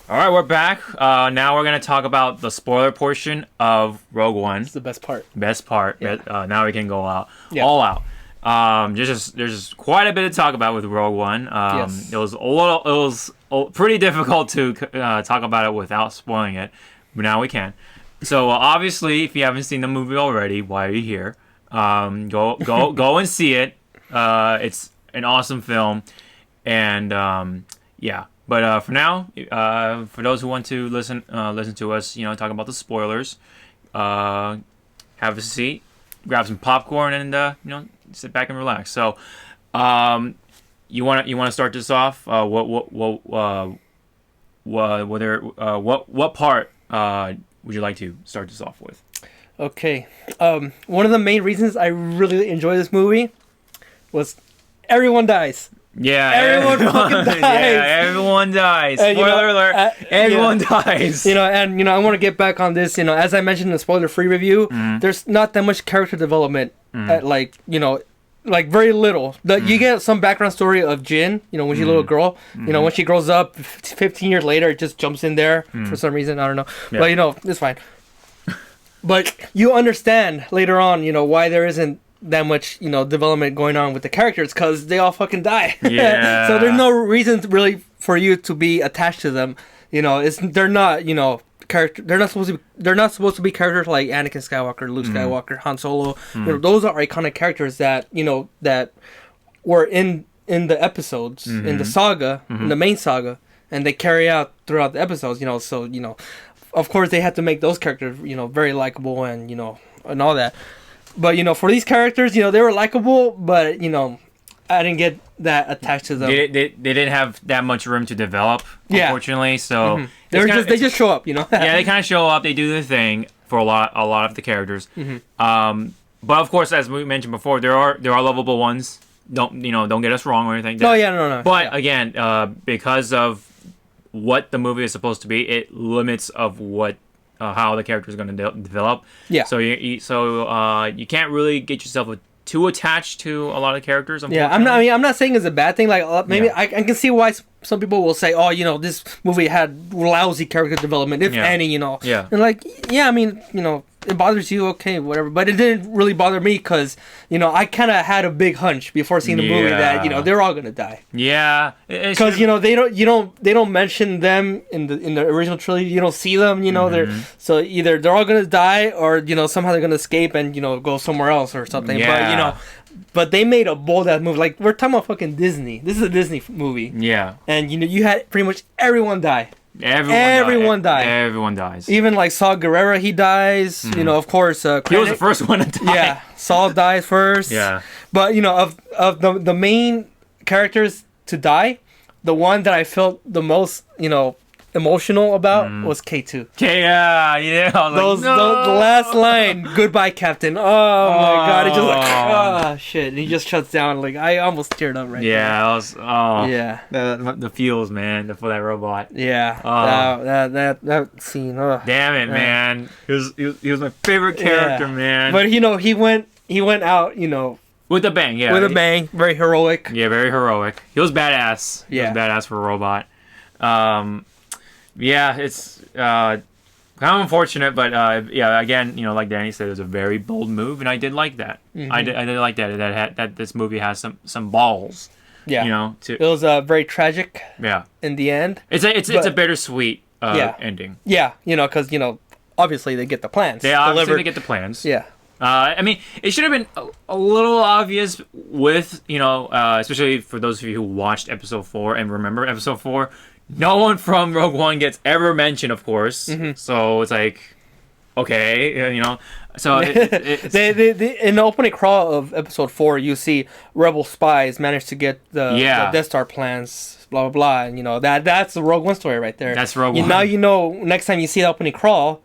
All right, we're back. Now we're gonna talk about the spoiler portion of Rogue One. It's the best part. Best part. Yeah. Now we can go out, Yeah. all out. There's just quite a bit to talk about with Rogue One. Yes. It was pretty difficult to talk about it without spoiling it, but now we can. So obviously, if you haven't seen the movie already, why are you here? Go and see it. It's an awesome film, and yeah. But for now, for those who want to listen to us, talk about the spoilers, have a seat, grab some popcorn, and sit back and relax. So, you want to start this off? What part would you like to start this off with? Okay. One of the main reasons I really enjoy this movie was everyone dies. Yeah, Everyone fucking dies. Yeah, everyone dies. Spoiler alert! Everyone dies. I want to get back on this. As I mentioned in the spoiler-free review, there's not that much character development. Like very little. You get some background story of Jin. When she's a little girl. When she grows up, 15 years later, it just jumps in there for some reason. I don't know. Yeah. But it's fine. But you understand later on, why there isn't that much, development going on with the characters because they all fucking die. Yeah. So there's no reason really for you to be attached to them. They're not, character. They're not supposed to be characters like Anakin Skywalker, Luke Skywalker, Han Solo. Those are iconic characters that that were in the episodes, in the saga, in the main saga, and they carry out throughout the episodes. So of course they had to make those characters, very likable and and all that. But for these characters, they were likable, but I didn't get that attached to them. They didn't have that much room to develop, unfortunately. So they just show up, Yeah, they kind of show up. They do their thing for a lot of the characters. But of course, as we mentioned before, there are lovable ones. Don't get us wrong or anything. No. But again, because of what the movie is supposed to be, it limits of what. How the character is going to develop. Yeah. So you can't really get yourself too attached to a lot of characters. Yeah. I'm not saying it's a bad thing. Like maybe I can see why some people will say, oh, this movie had lousy character development, if any. Yeah. And it bothers you, okay, whatever. But it didn't really bother me because I kind of had a big hunch before seeing the movie that they're all gonna die. Yeah. Because they don't mention them in the original trilogy. You don't see them. So either they're all gonna die or somehow they're gonna escape and go somewhere else or something. Yeah. But they made a bold ass move. Like we're talking about fucking Disney. This is a Disney movie. Yeah. And you had pretty much everyone die. Everyone died. Everyone dies. Even like Saw Gerrera, he dies. Of course. He was the first one to die. Yeah, Saul dies first. Yeah. But of the main characters to die, the one that I felt the most emotional about was K2. Yeah. The last line, "Goodbye, Captain." Oh my god! It just shit. And he just shuts down. Like I almost teared up right there. Yeah. The feels, man, for that robot. Yeah. That scene. Damn it, man. He was my favorite character, man. But he went out. With a bang, yeah. With a bang, very heroic. Yeah, very heroic. He was badass. He was badass for a robot. Yeah, it's kind of unfortunate, but again, like Danny said, it was a very bold move, and I did like that. I did like that this movie has some balls. Yeah, it was very tragic. Yeah, in the end, it's a bittersweet ending. Yeah, because obviously they get the plans. They get the plans. Yeah. I mean, it should have been a little obvious with, especially for those of you who watched episode 4 and remember episode 4. No one from Rogue One gets ever mentioned, of course. So it's like, okay, So in the opening crawl of episode 4, you see rebel spies manage to get the Death Star plans, blah blah blah, and that's the Rogue One story right there. That's Rogue One. Now next time you see the opening crawl,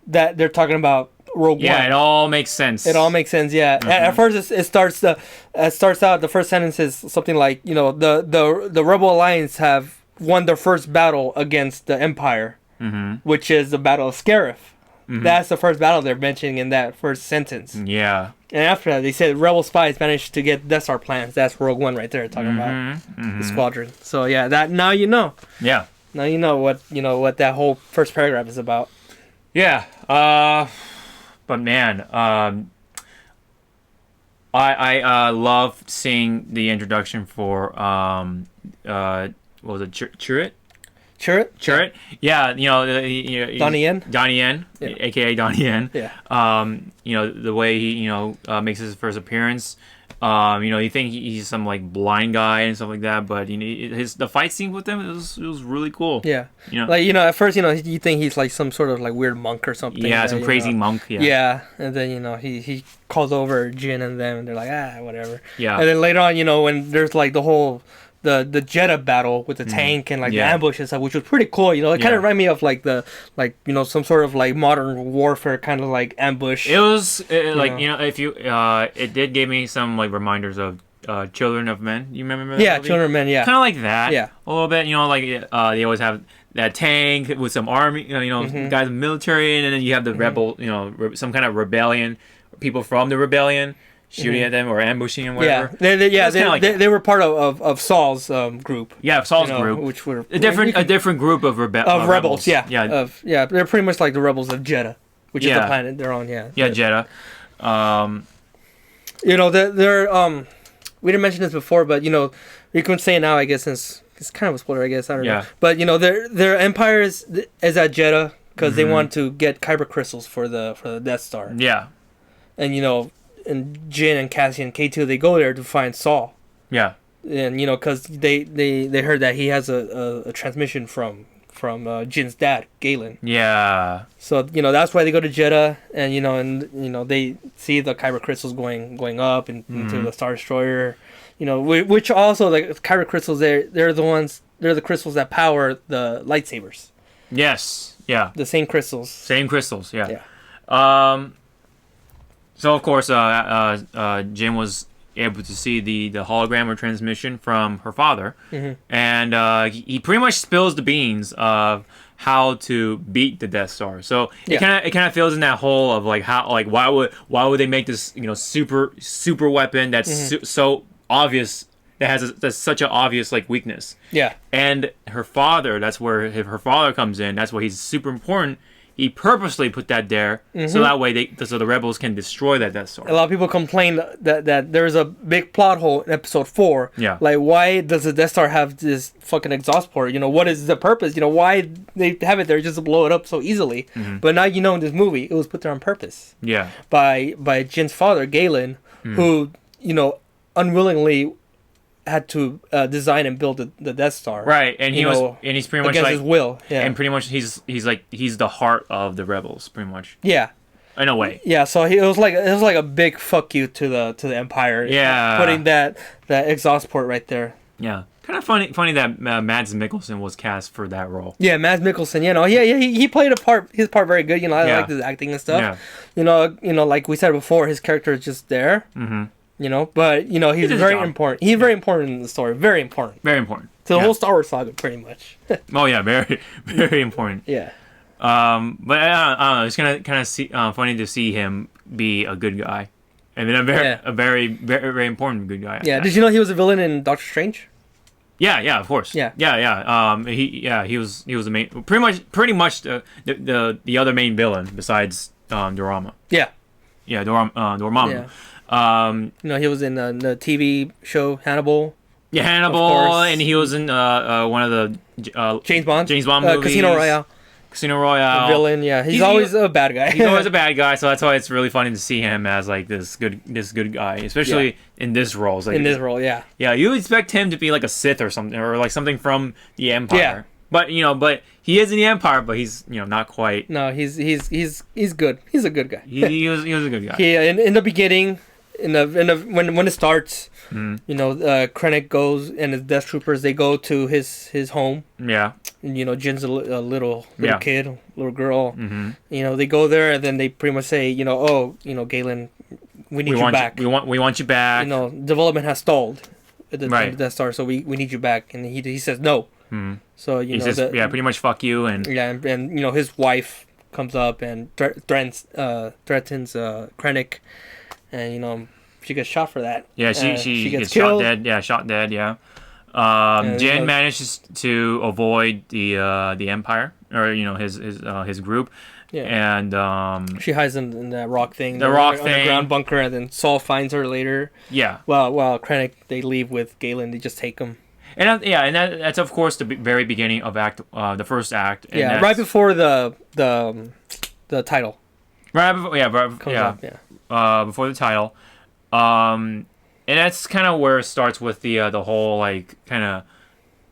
that they're talking about Rogue One. Yeah, it all makes sense. It all makes sense. Yeah. At first, it starts out. The first sentence is something like, the Rebel Alliance have won their first battle against the Empire, which is the Battle of Scarif. That's the first battle they're mentioning in that first sentence. Yeah. And after that, they said rebel spies managed to get Death Star plans. That's Rogue One right there talking about the squadron. So yeah, that now you know. Yeah. Now you know what that whole first paragraph is about. Yeah. But man, I love seeing the introduction for what was it, Chirrut? Chirrut? Yeah, Donnie Yen? Donnie Yen, Yeah. aka Donnie Yen. Yeah. The way he makes his first appearance. You think he's some like blind guy and stuff like that, but the fight scene with him, it was really cool. Yeah. You know, Like, at first, you think he's like some sort of like weird monk or something. yeah, but, some crazy monk. Yeah. Yeah, and then he calls over Jin and them, and they're like, whatever. Yeah. And then later on, when there's like the whole the Jeddah battle with the tank and like Yeah. the ambush and stuff, which was pretty cool. It kind Yeah. of reminded me of like some sort of like modern warfare kind of like ambush. It was like Yeah. if you it did give me some like reminders of Children of Men. You remember that Yeah, movie? Children of Men. Yeah. Kind of like that. Yeah. A little bit. Like they always have that tank with some army. Mm-hmm. Guys in the military, and then you have the rebel. Some kind of rebellion. People from the rebellion shooting at them or ambushing them. Yeah, Whatever. That's kinda like that. they were part of Saul's group. Yeah, Saul's group. Which were A different group of rebels. Yeah, Yeah. they're pretty much like the rebels of Jeddah, which is the Yeah. planet they're on. Yeah. Yeah, Jeddah. They're we didn't mention this before, but we can say it now, I guess, since it's kind of a spoiler, I guess. I don't Yeah. know. But their empire is at Jeddah because they Mhm. want to get kyber crystals for the Death Star, Yeah. and and Jin and Cassian K2 they go there to find Saul, Yeah. and because they heard that he has a transmission from Jin's dad, Galen. Yeah. So that's why they go to Jeddah, and they see the kyber crystals going up into Mhm. the Star Destroyer, which also like kyber crystals they're the crystals that power the lightsabers, Yes. Yeah. the same crystals. Same crystals. Yeah. Yeah. So of course, Jim was able to see the hologram or transmission from her father, Mhm. and he pretty much spills the beans of how to beat the Death Star. So it Yeah. kind of fills in that hole of like how like why would they make this super weapon that's so obvious, that has that's such an obvious like weakness. Yeah. And her father, that's where if her father comes in. That's why he's super important. He purposely put that there so that way so the rebels can destroy that Death Star. A lot of people complain that there's a big plot hole in episode 4. Yeah. Like, why does the Death Star have this fucking exhaust port? What is the purpose? Why they have it there just to blow it up so easily? But now in this movie, it was put there on purpose Yeah. by Jin's father, Galen, who, unwillingly had to design and build the Death Star. Right, and he's pretty much against like his will. Yeah. and pretty much he's the heart of the rebels, pretty much yeah. in a way. Yeah, so it was like a big fuck you to the Empire. Yeah. Putting that exhaust port right there. Yeah, kind of funny that Mads Mikkelsen was cast for that role. Yeah, Mads Mikkelsen. He played his part very good. I Yeah. like his acting and stuff. Yeah. Like we said before, his character is just there. Mm-hmm. But he's did his very job. important. He's very important in the story. Very important Very important to the Yeah. whole Star Wars saga, pretty much. Oh yeah, very very important. Yeah. But I don't know. It's kind of funny to see him be a good guy, and then a very very very important good guy. Yeah. Did you know he was a villain in Doctor Strange? Yeah, of course. Yeah. He was the main, pretty much the other main villain besides Dorama. Yeah. Yeah, Dormammu. Yeah. Um, He was in the TV show Hannibal, yeah, Hannibal, course. and he was in one of the James Bond movies. Casino Royale. Casino Royale. The villain. Yeah, he's He's- always a bad guy. He's always a bad guy, so that's why it's really funny to see him as like this good guy, especially in this role. It's like, in this role. Yeah. yeah, you expect him to be like a Sith or something, or like something from the Empire. Yeah. But he is in the Empire, but he's not quite. No, he's good. He's a good guy. He was a good guy. He in the beginning, when it starts, Krennic goes and his Death Troopers, they go to his home. Yeah. And, Jin's a little Yeah. kid, little girl. Mm-hmm. They go there and then they pretty much say, Galen, we need you back. We want you back. Development has stalled at the Right. Death Star, so we need you back. And he says no. Hmm. So He says, pretty much fuck you and Yeah, and his wife comes up and threatens Krennic, and she gets shot for that. yeah, she gets gets shot killed. dead. Yeah, shot dead. Yeah. Jin manages to avoid the Empire, or his group. Yeah. And she hides in that rock thing. The rock underground bunker, and then Saul finds her later. Yeah. While Krennic, they leave with Galen. They just take him. And that's of course the very beginning of the first act. And right before the title. Right before, Comes up, before the title. And that's kind of where it starts with the whole like kind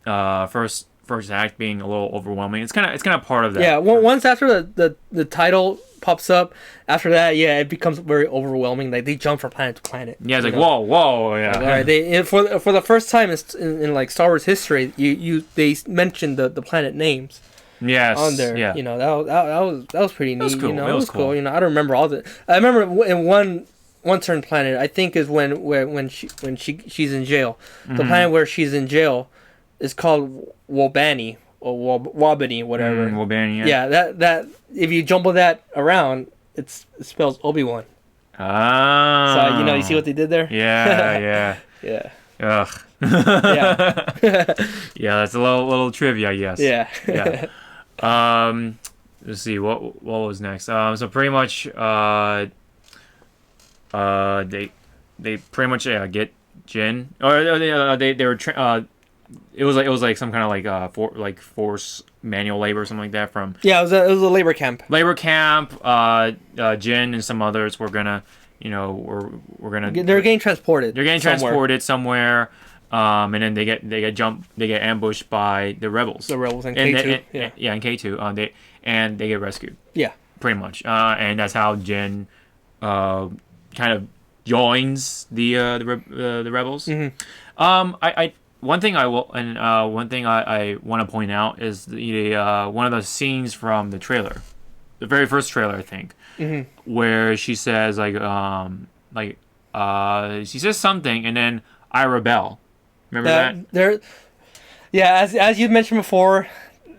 of first act being a little overwhelming. It's kind of part of that. Yeah, once after the title pops up, after that, it becomes very overwhelming. Like they jump from planet to planet. Yeah, it's like whoa, yeah. Like, all right, they for the first time in like Star Wars history, they mentioned the planet names. Yes. On there. Yeah. That was pretty neat. Was cool. It was cool. I don't remember all the. I remember in one certain planet. I think is when she's in jail. The planet where she's in jail is called Wobani or Wabani, whatever. Wobani. Yeah. That if you jumble that around, it spells Obi-Wan. Ah. So you see what they did there. Yeah. Yeah. Ugh. Yeah. Yeah, that's a little trivia, I guess. Yeah. Yeah. Let's see what was next. So pretty much, they pretty much get Jin, or they were it was like some kind of like force manual labor or something like that from. Yeah, it was a labor camp. Jin and some others were gonna, we're gonna. They're getting transported. They're getting transported somewhere. And then they get ambushed by the rebels. The rebels and K2. And K2. They get rescued. Yeah. Pretty much. And that's how Jin kind of joins the rebels. Mm-hmm. One thing I want to point out is one of the scenes from the trailer, the very first trailer, I think, where she says she says something and then I rebel. Remember that? As you mentioned before,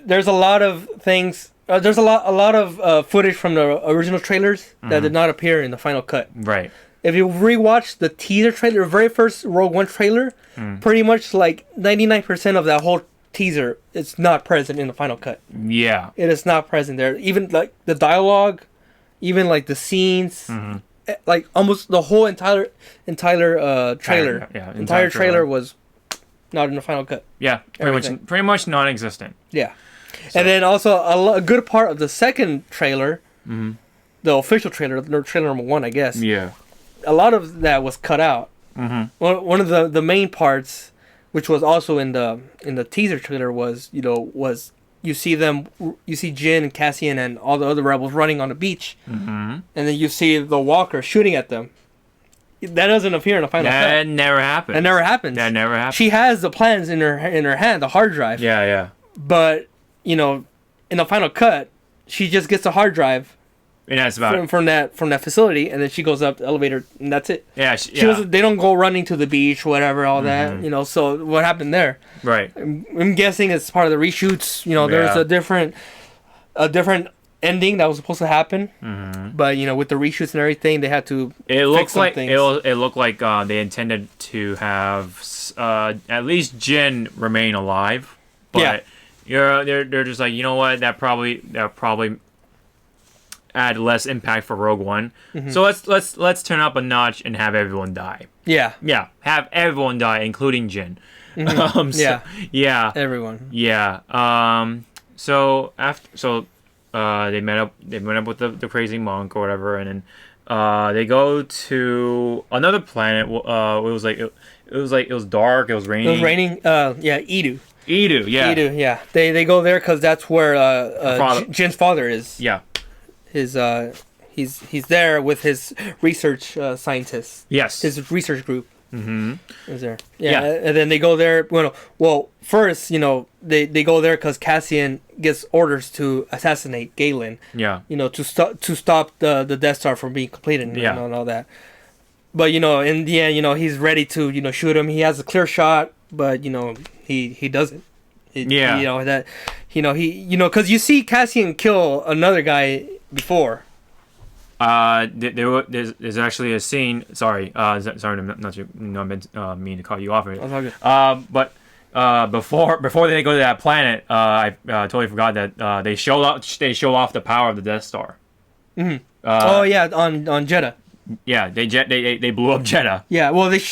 there's a lot of things. There's a lot of footage from the original trailers that did not appear in the final cut. Right. If you rewatch the teaser trailer, the very first Rogue One trailer, pretty much like 99% of that whole teaser is not present in the final cut. Yeah. It is not present there. Even like the dialogue, even like the scenes. Like almost the whole entire trailer, entire trailer was not in the final cut. Yeah, pretty much non-existent. Yeah, so. And then also a good part of the second trailer, the official trailer, trailer number 1, I guess. Yeah, a lot of that was cut out. One of the main parts, which was also in the teaser trailer, was you see Jin and Cassian and all the other rebels running on the beach, and then you see the Walker shooting at them. That doesn't appear in the final cut. That never happened. That never happens. She has the plans in her hand, the hard drive. Yeah. But in the final cut, she just gets the hard drive. And that's about from that facility, and then she goes up the elevator, and that's it. Yeah, they don't go running to the beach, whatever, all that. So what happened there? Right. I'm guessing it's part of the reshoots. There's a different ending that was supposed to happen, but with the reshoots and everything, they had to. It looked like it looked like they intended to have at least Jin remain alive, but they're just like, you know what, that probably add less impact for Rogue One. So let's turn up a notch and have everyone die. Yeah, have everyone die, including Jin. Everyone. Yeah. So they met up with the crazy monk or whatever, and then they go to another planet. It was dark. It was raining. It was raining. Edu. Yeah. Yeah. They go there because that's where Jin's father is. Yeah. He's there with his research scientists. Yes. His research group. Is there? Yeah. And then they go there. Well, first, they go there because Cassian gets orders to assassinate Galen. Yeah. To stop the Death Star from being completed and all that. But in the end, he's ready to shoot him. He has a clear shot, but he doesn't. Because you see Cassian kill another guy before. There's actually a scene. Sorry, not to mean to cut you off. But before they go to that planet, I totally forgot that they show off the power of the Death Star. Oh yeah, on Jeddah. Yeah, they blew up Jeddah. Yeah, well it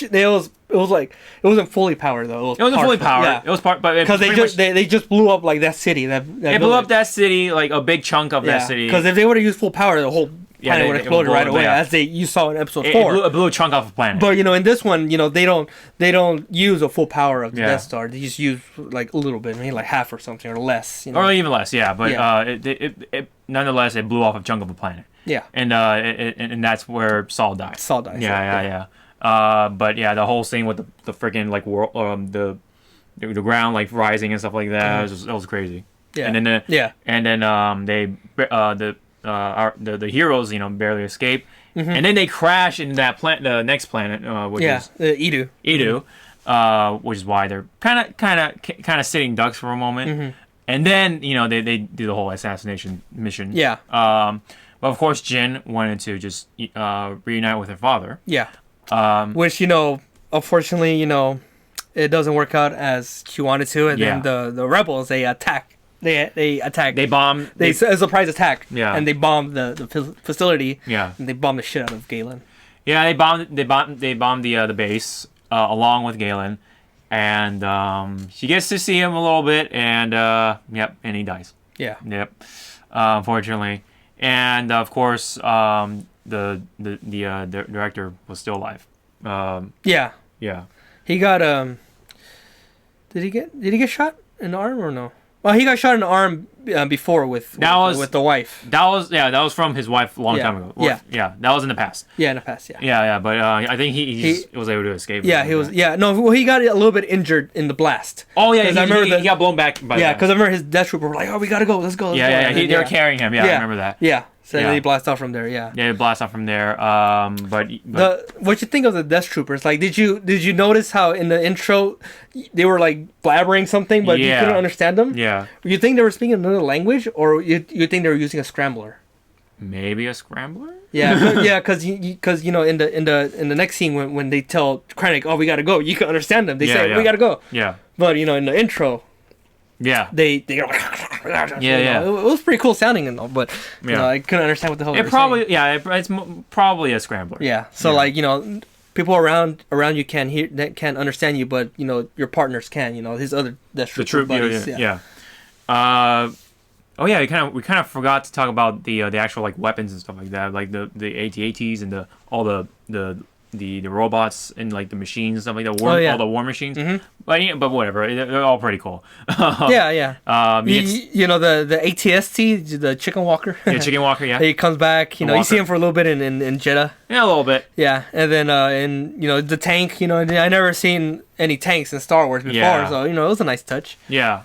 was like it wasn't fully powered though. It wasn't fully powered. Yeah. It was part, but because they just blew up like that city. They blew up that city, like a big chunk of that city. Because if they would have used full power, the whole planet would have exploded right away, as you saw in episode 4. It blew a chunk off the planet. But in this one, they don't use a full power of the Death Star. They just use like a little bit, maybe like half or something, or less. Or even less, yeah. But it nonetheless, it blew off a chunk of a planet. Yeah. And that's where Saul died. Saul died. Yeah. But yeah, the whole scene with the freaking like world, the ground like rising and stuff like that, it was crazy. Yeah. And then the heroes barely escape, and then they crash in that the next planet, which is Edu. Which is why they're kind of sitting ducks for a moment, and then they do the whole assassination mission. Yeah. Well, of course, Jin wanted to just reunite with her father. Yeah. Which unfortunately, it doesn't work out as she wanted to, and then the rebels they attack. They attack. They bomb. A surprise attack. Yeah. And they bomb the facility. Yeah. And they bomb the shit out of Galen. Yeah, they bombed the base along with Galen, and she gets to see him a little bit, and and he dies. Yeah. Yep. Unfortunately, and of course, the director was still alive. Yeah. Yeah. He got Did he get shot in the arm or no? Well, he got shot in the arm before with the wife. That was from his wife a long time ago. Yeah. That was in the past. Yeah, in the past. Yeah. Yeah. But I think he was able to escape. Yeah, he was. Yeah, no. Well, he got a little bit injured in the blast. Oh yeah, he got blown back. Yeah, because I remember his death trooper were like, "Oh, we gotta go. Let's go." They were carrying him. Yeah, I remember that. Yeah. So they blast off from there. Yeah. Yeah, they blast off from there. But what you think of the Death Troopers? Like, did you notice how in the intro they were like blabbering something, but you couldn't understand them? Yeah. You think they were speaking another language, or you think they were using a scrambler? Maybe a scrambler. Yeah, because in the next scene when they tell Krennic, "Oh, we gotta go," you can understand them. They say, "We gotta go." Yeah. But in the intro. Yeah. They Yeah. It was pretty cool sounding and all, but I couldn't understand what the hell they were saying. It's probably a scrambler. Yeah. So people around you can't hear that can't understand you, but your partners can. His other Death Trooper buddies. Yeah. We kind of forgot to talk about the actual like weapons and stuff like that, like the AT-ATs and all the robots and like the machines and stuff like that. All the war machines. Mm-hmm. But whatever, they're all pretty cool. Yeah. The ATST, the Chicken Walker. Yeah, Chicken Walker. Yeah. He comes back. You see him for a little bit in Jeddah. Yeah, a little bit. Yeah, and then the tank. I never seen any tanks in Star Wars before, so it was a nice touch. Yeah,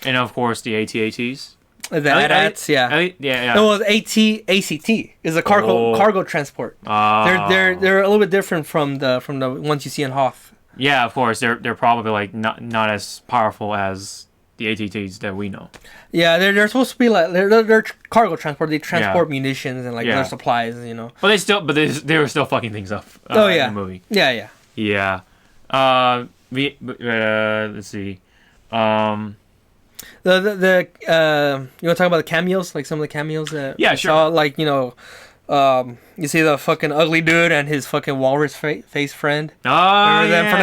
and of course the AT-ATs. The AT-ATs, yeah. It was AT-ACT. It's a cargo transport. They're a little bit different from the ones you see in Hoth. Yeah, of course. They're probably like not as powerful as the AT-ATs that we know. Yeah, they're supposed to be like they're cargo transport. They transport munitions and their supplies. But they were still fucking things up. In the movie. Yeah. Let's see. You want to talk about the cameos, like some of the cameos that sure. saw, like you see the fucking ugly dude and his fucking walrus face friend. Oh, remember them from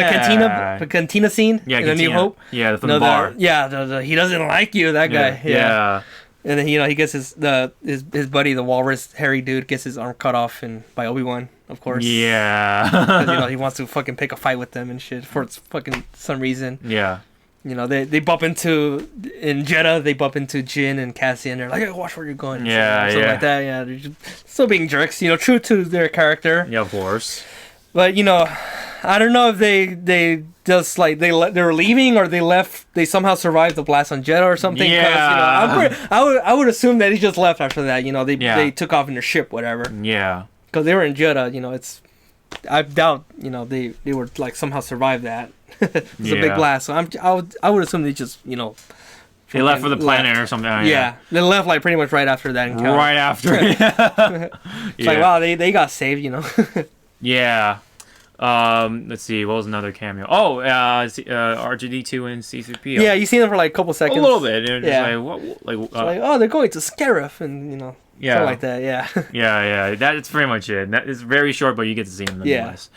the cantina scene in A New Hope? Yeah, from the bar. He doesn't like you, that guy. Yeah. And then he gets his buddy, the walrus hairy dude, gets his arm cut off by Obi-Wan, of course. Yeah. 'Cause, he wants to fucking pick a fight with them and shit for fucking some reason. Yeah. They bump in Jeddah. They bump into Jin and Cassian. They're like, "Hey, watch where you're going." Something like that. Yeah, they're just still being jerks. True to their character. Yeah, of course. But I don't know if they just like they were leaving or they left. They somehow survived the blast on Jeddah or something. Yeah. I would assume that he just left after that. They took off in their ship, whatever. Yeah. Because they were in Jeddah. I doubt they would like somehow survive that. It's a big blast, so I would assume they just they left for the planet or something. Yeah, they left like pretty much right after that encounter. Right after. It's like, wow, they got saved, Yeah. Let's see. What was another cameo? Oh, R2D2 and C-3PO. Yeah, you seen them for like a couple a seconds. little bit. And Yeah. Like, what, like, It's like, oh, they're going to Scarif, and yeah, something like that. Yeah. yeah. That's pretty much it. That is very short, but you get to see him Yeah. nonetheless.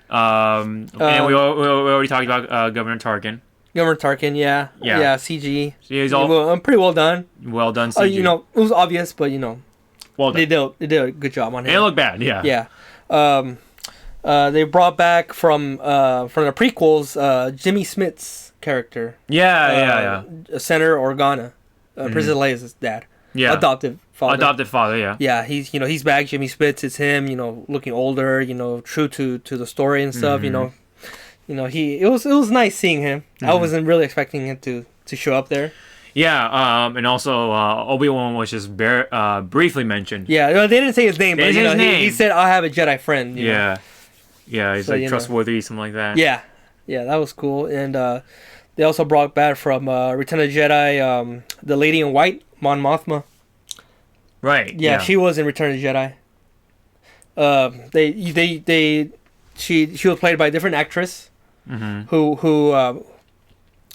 And we already talked about Governor Tarkin. Governor Tarkin, yeah. Yeah. Yeah, CG. He's all Pretty well done. well done. CG. It was obvious, but well done. they did a good job on It him. looked bad. Yeah. Yeah. They brought back from the prequels Jimmy Smith's character. Yeah. Senator Organa, Princess Leia's dad. Yeah. Adoptive father. Adopted father. Yeah. Yeah, he's back. Jimmy Spitz, it's him. Looking older. True to the story and stuff. It was nice seeing him. I wasn't really expecting him to show up there. Yeah. And also Obi-Wan was just briefly mentioned. Yeah, they didn't say his name, They but didn't say his name. He said, "I'll have a Jedi friend." you know. Yeah. Yeah. He's So, like trustworthy, something like that. Yeah, that was cool. And they also brought back from Return of the Jedi the Lady in White, Mon Mothma. Right. Yeah, she was in Return of the Jedi. She was played by a different actress. Mm-hmm. Who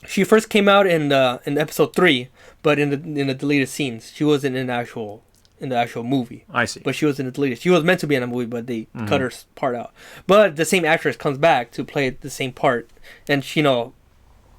she first came out in episode 3, but in the deleted scenes. She wasn't in the actual movie. I see. But she was in the deleted. She was meant to be in the movie, but they cut her part out. But the same actress comes back to play the same part, and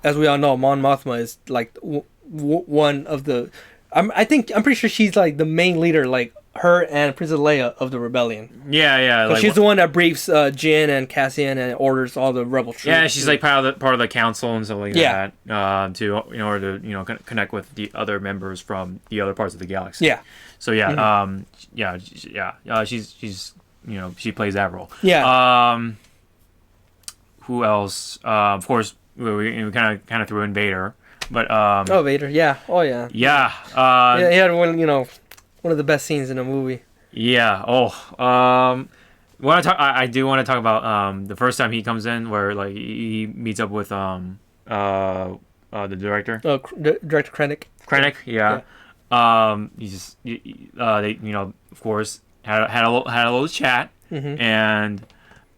as we all know, Mon Mothma is like one of the. I'm pretty sure she's like the main leader, like her and Princess Leia of the rebellion. Yeah. Like, she's the one that briefs Jin and Cassian and orders all the rebel troops. Yeah, she's like part of the council and stuff like Yeah. that. In order to connect with the other members from the other parts of the galaxy. Yeah. So yeah, she's she plays that role. Yeah. Who else? Of course, we kind of threw in Vader, but Vader. Yeah. Oh yeah. yeah. Yeah, he had one of the best scenes in the movie. Yeah. Oh. Want to talk? I do want to talk about the first time he comes in, where like he meets up with the director. Oh, Director Krennic. Krennic. Yeah. He just they of course had a little chat, and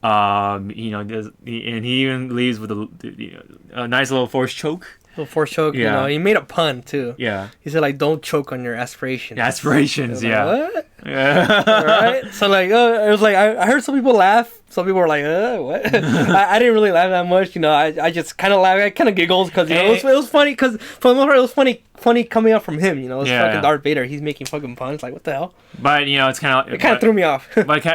and he even leaves with a nice little force choke. Little force choke. Yeah. He made a pun too. Yeah. He said like, "Don't choke on your aspirations." Aspirations. Like, Yeah. what? Yeah. All right. So like, it was like I heard some people laugh. Some people were like, "What?" I didn't really laugh that much. I just kind of laughed. I kind of giggled because it was funny. Because for the most part, it was funny coming out from him. It's fucking Darth Vader. He's making fucking puns. Like, what the hell? But it's kind of It kind of threw me off. but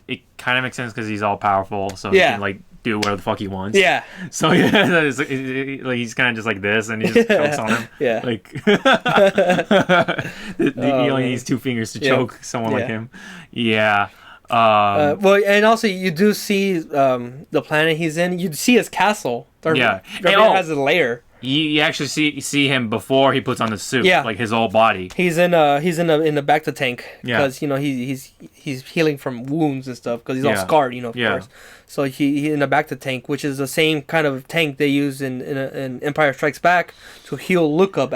it kind of makes sense because he's all powerful, so he can like do whatever the fuck he wants. Yeah. So like he's kind of just like this, and he just chokes on him. Yeah. Like he only needs 2 fingers to choke someone like him. Yeah. Well, and also you do see the planet he's in. You see his castle. Darth Vader has a lair. You actually see him before he puts on the suit. Yeah. Like his whole body. He's in the bacta tank because Yeah. he's healing from wounds and stuff because he's all scarred. Of course. So he in the bacta tank, which is the same kind of tank they use in Empire Strikes Back to heal Luke up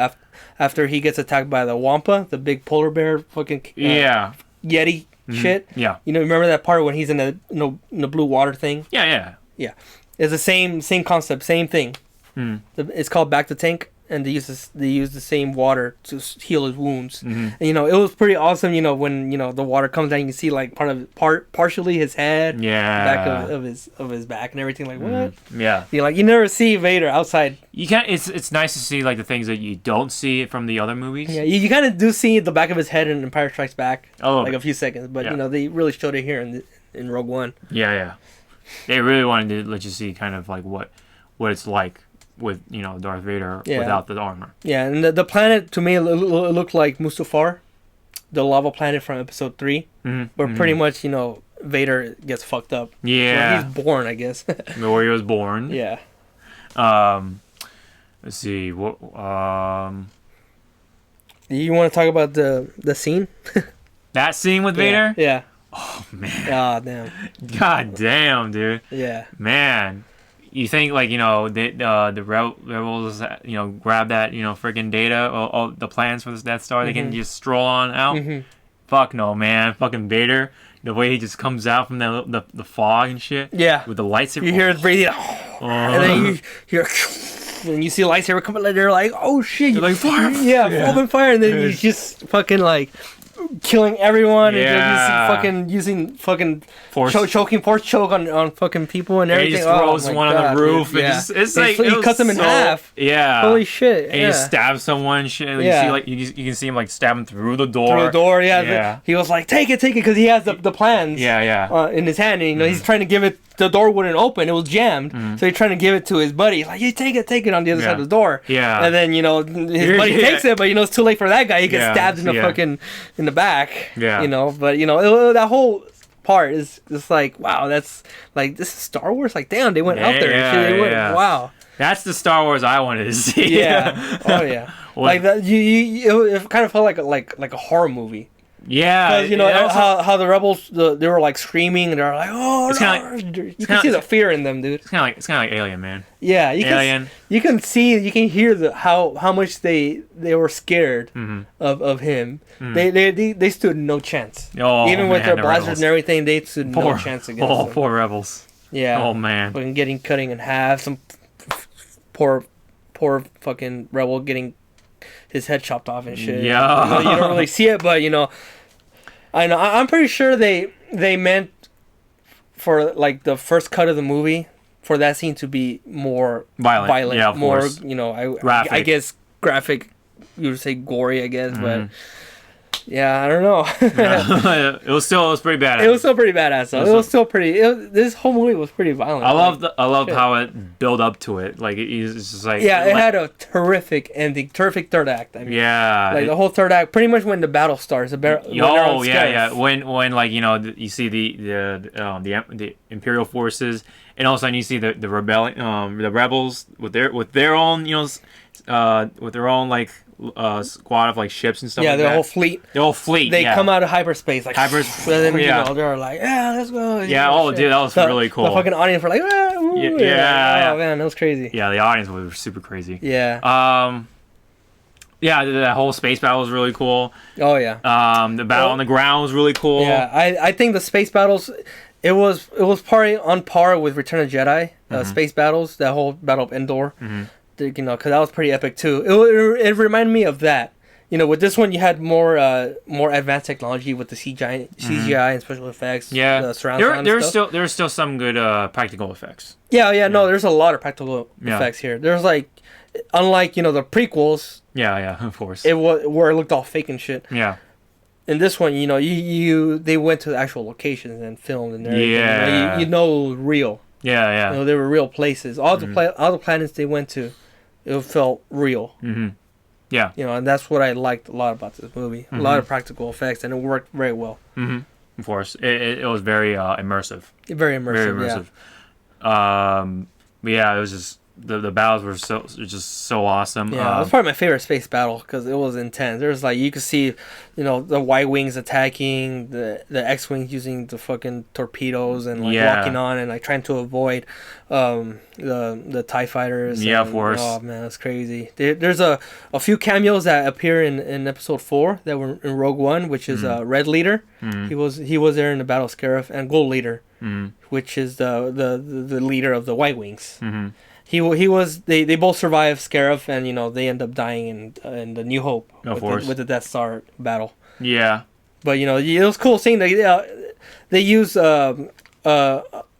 after he gets attacked by the Wampa, the big polar bear fucking Yeti shit. Yeah. Remember that part when he's in the blue water thing? Yeah. Yeah, it's the same concept, same thing. It's called bacta tank, and they use the same water to heal his wounds. And, it was pretty awesome. When the water comes down, you can see like partially his head, back of his back and everything. Like what? Yeah. You never see Vader outside. You can't. It's nice to see like the things that you don't see from the other movies. Yeah, you kind of do see the back of his head in Empire Strikes Back, like bit. a few seconds, but they really showed it here in Rogue One. Yeah. They really wanted to let you see kind of like what it's like with Darth Vader without the armor. Yeah, and the planet to me it looked like Mustafar, the lava planet from Episode 3, where pretty much Vader gets fucked up. Yeah, so he's born, I guess. Where he was born. Yeah. Let's see what. You want to talk about the scene? That scene with Vader? Yeah. Oh man. Ah, damn. God damn, dude. Yeah. Man. You think like the rebels grab that freaking data, all the plans for this Death Star, they can just stroll on out. Fuck no, man. Fucking Vader. The way he just comes out from the fog and shit. Yeah. With the lightsaber. You hear it breathing, and then you hear, and you see a lightsaber coming. They're like, oh shit! You're like, fire! Yeah, open fire, and then you just fucking like killing everyone, and just fucking using fucking choking force choke on fucking people and everything. He just throws one on the roof. Dude, and it's like he cuts them in half. Yeah. Holy shit! And he stabs someone. And shit. And you see like you can see him like stab him through the door. Through the door. Yeah. He was like, take it, because he has the plans. Yeah. In his hand, and you know he's trying to give it. The door wouldn't open; it was jammed. So he's trying to give it to his buddy. He's like, "You take it on the other side of the door." Yeah. And then his buddy takes it, but it's too late for that guy. He gets stabbed in the fucking in the back. Yeah. But that whole part is just like, wow, that's like, this is Star Wars. Like, damn, they went out there. Wow. That's the Star Wars I wanted to see. Yeah. Oh yeah. Like that. It kind of felt like a horror movie. Yeah, because how the rebels they were like screaming and they're like, oh no, you can see the fear in them, dude. It's kind of like Alien, man. Yeah, you can hear how much they were scared of him. They stood no chance. Even with their blasters and everything, they stood no chance against them. Poor rebels. Yeah. Oh man. Fucking cutting in half. Some poor fucking rebel getting his head chopped off and shit. Yeah. You don't really see it, but I know. I'm pretty sure they meant for like the first cut of the movie for that scene to be more violent, yeah, of more course. Graphic. I guess graphic. You would say gory, I guess, but yeah, I don't know. It was pretty badass. It was still pretty badass. Though. It was still pretty. this whole movie was pretty violent. I loved how it built up to it. Like it's just like it had a terrific ending, terrific third act. I mean, like the whole third act, pretty much when the battle starts. When like you see the Imperial forces, and all of a sudden you see the rebellion, the rebels with their own with their own like squad of like ships and stuff. Yeah, like their that. whole fleet. Their whole fleet. They come out of hyperspace, like hyperspace. And then, they're like, yeah, let's go. Yeah, dude, that was really cool. The fucking audience were like, oh man, that was crazy. Yeah, the audience was super crazy. Yeah. Yeah, that whole space battle was really cool. Oh yeah. The battle on the ground was really cool. Yeah, I think the space battles. It was probably on par with Return of the Jedi. Space battles, that whole Battle of Endor. Because that was pretty epic too. It reminded me of that. With this one you had more advanced technology with the CGI and special effects. Yeah, the surround sound there's still some good practical effects. Yeah. No, there's a lot of practical effects here. There's like, unlike the prequels. Yeah, of course. Where it looked all fake and shit. Yeah. In this one, they went to the actual locations and filmed and everything. Yeah. Real. Yeah. They were real places. All the planets they went to, it felt real. Yeah. And that's what I liked a lot about this movie. A lot of practical effects, and it worked very well. Of course, it was very immersive. Very immersive. But yeah, it was just the battles were just so awesome. Yeah, it was probably my favorite space battle because it was intense. There was like, you could see, the Y-wings attacking the X-wings using the fucking torpedoes and like walking on and like trying to avoid the TIE fighters. Yeah, of course. Oh man, that's crazy. There's a few cameos that appear in episode 4 that were in Rogue One, which is Red Leader. He was there in the Battle of Scarif, and Gold Leader, which is the leader of the Y-wings. He was. They both survived Scarif, and they end up dying in the New Hope with the Death Star battle. Yeah. But it was cool seeing they use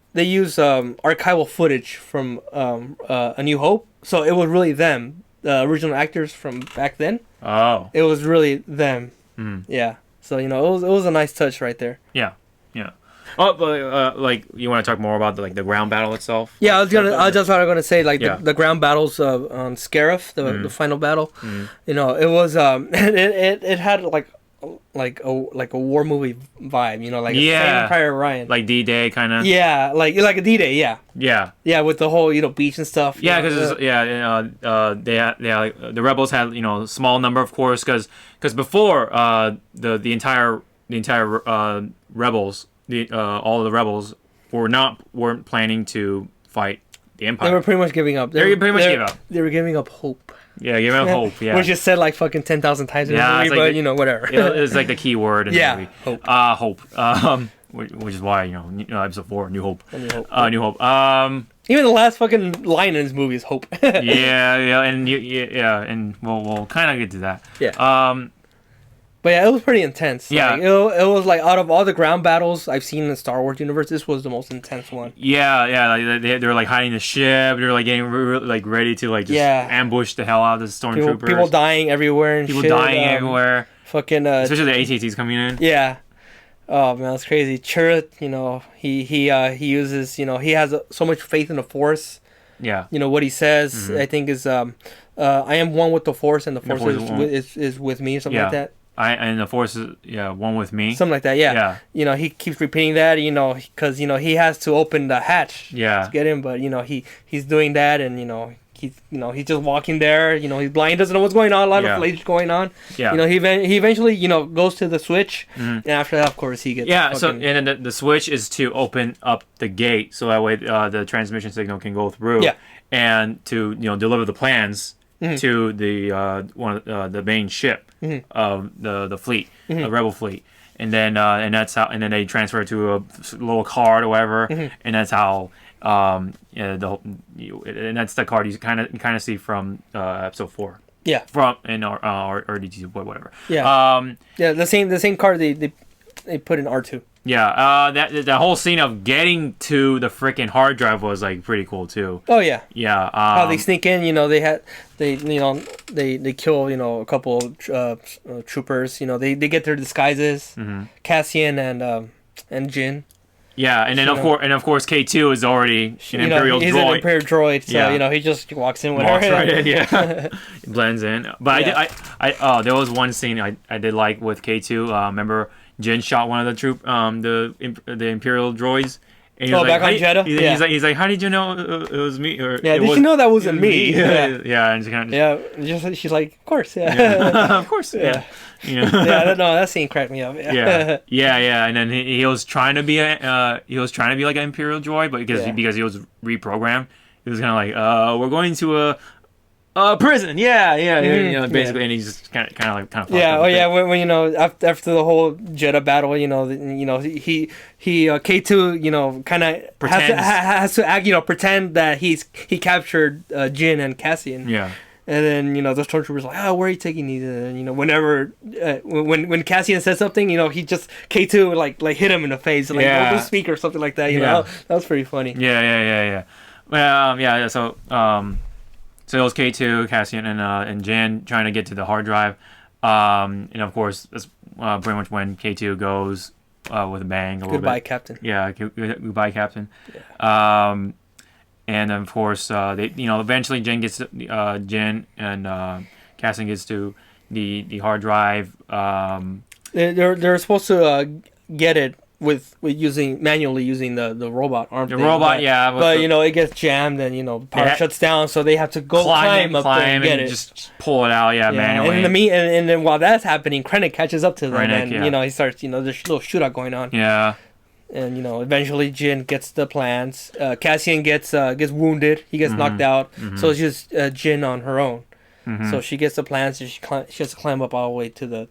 archival footage from A New Hope, so it was really them, the original actors from back then. Oh. It was really them. Yeah. So it was a nice touch right there. Yeah. Oh, but like, you want to talk more about the ground battle itself? Yeah, I was just gonna say the ground battles on Scarif, the final battle. It was it had like a war movie vibe, like Saving Private Ryan, like D-Day kind of. Yeah, like a D-Day, yeah, with the whole beach and stuff. Yeah, because the rebels had small number, of course, because before the entire rebels. All of the rebels weren't planning to fight the Empire. They were pretty much giving up. They pretty much gave up. They were giving up hope. Yeah, give him hope. Yeah. Which is said like fucking 10,000 times in Yeah, the it's movie, like but the- you know, whatever. It's like the key word in Yeah, the movie. hope. Hope. Which is why episode 4, New Hope. New Hope. New Hope. Even the last fucking line in this movie is hope. Yeah, and we'll kind of get to that. Yeah. But yeah, it was pretty intense. Yeah. Like, it was like out of all the ground battles I've seen in the Star Wars universe, this was the most intense one. Yeah. Like they were like hiding the ship. They were like getting like ready to like just ambush the hell out of the stormtroopers. People dying everywhere and People shit. dying everywhere. Fucking Especially the AT-ATs coming in. yeah. Oh man, that's crazy. Chirrut, he uses, he has so much faith in the Force. Yeah. What he says, I think is, I am one with the Force, and the Force is with me, something like that. And the Force is one with me. Something like that, yeah. He keeps repeating that, because he has to open the hatch to get in, but he's doing that, and he's just walking there. He's blind, doesn't know what's going on. A lot of lasers going on. Yeah. He eventually goes to the switch, and after that, of course, he gets. Yeah. So and then the switch is to open up the gate, so that way the transmission signal can go through. Yeah. And to deliver the plans to the the main ship of the fleet, the Rebel fleet. And then and that's how, and then they transfer it to a little card or whatever, and that's how and that's the card you kind of see from episode 4. Yeah. From in our RDT whatever. Yeah. The same card they put in R2. Yeah. That whole scene of getting to the freaking hard drive was like pretty cool too. Oh yeah. Yeah. How they sneak in, they kill, a couple troopers. They get their disguises. Cassian and Jin. Yeah, and then of course K2 is already an Imperial he's droid. An Imperial droid, so he just walks in with her. Right in, yeah. Blends in. But I there was one scene I did like with K2. Remember Jin shot one of the the Imperial droids. And he was back on Jeddah? He's like, how did you know it was me? Or did you know that wasn't me? Yeah, and she's like, of course, of course, yeah. No, that scene cracked me up. Yeah, and then he was trying to be like an Imperial droid, but because he was reprogrammed, he was kind of like, we're going to a prison. Basically, and he's just kind of when after the whole Jeddah battle, he K2 kind of has to act, pretend that he captured Jin and Cassian. Yeah. And then the stormtroopers like, where are you taking these? And whenever when Cassian says something, he just K2 like hit him in the face, like don't speak or something like that. That was pretty funny. Yeah. Well, so it was K2, Cassian, and Jin trying to get to the hard drive, and of course that's pretty much when K2 goes with a bang. Goodbye, Captain. Yeah, goodbye, Captain. Yeah. And of course, they eventually Jin and Cassian gets to the hard drive. They're supposed to get it with manually using the robot arm. The robot, but it gets jammed and power shuts down, so they have to go climb up there and get it. Just pull it out, manually. And then while that's happening, Krennic catches up to them, and he starts there's a little shootout going on. Yeah. And eventually Jin gets the plans. Cassian gets wounded. He gets knocked out. So it's just Jin on her own. So she gets the plans. And she has to climb up all the way to the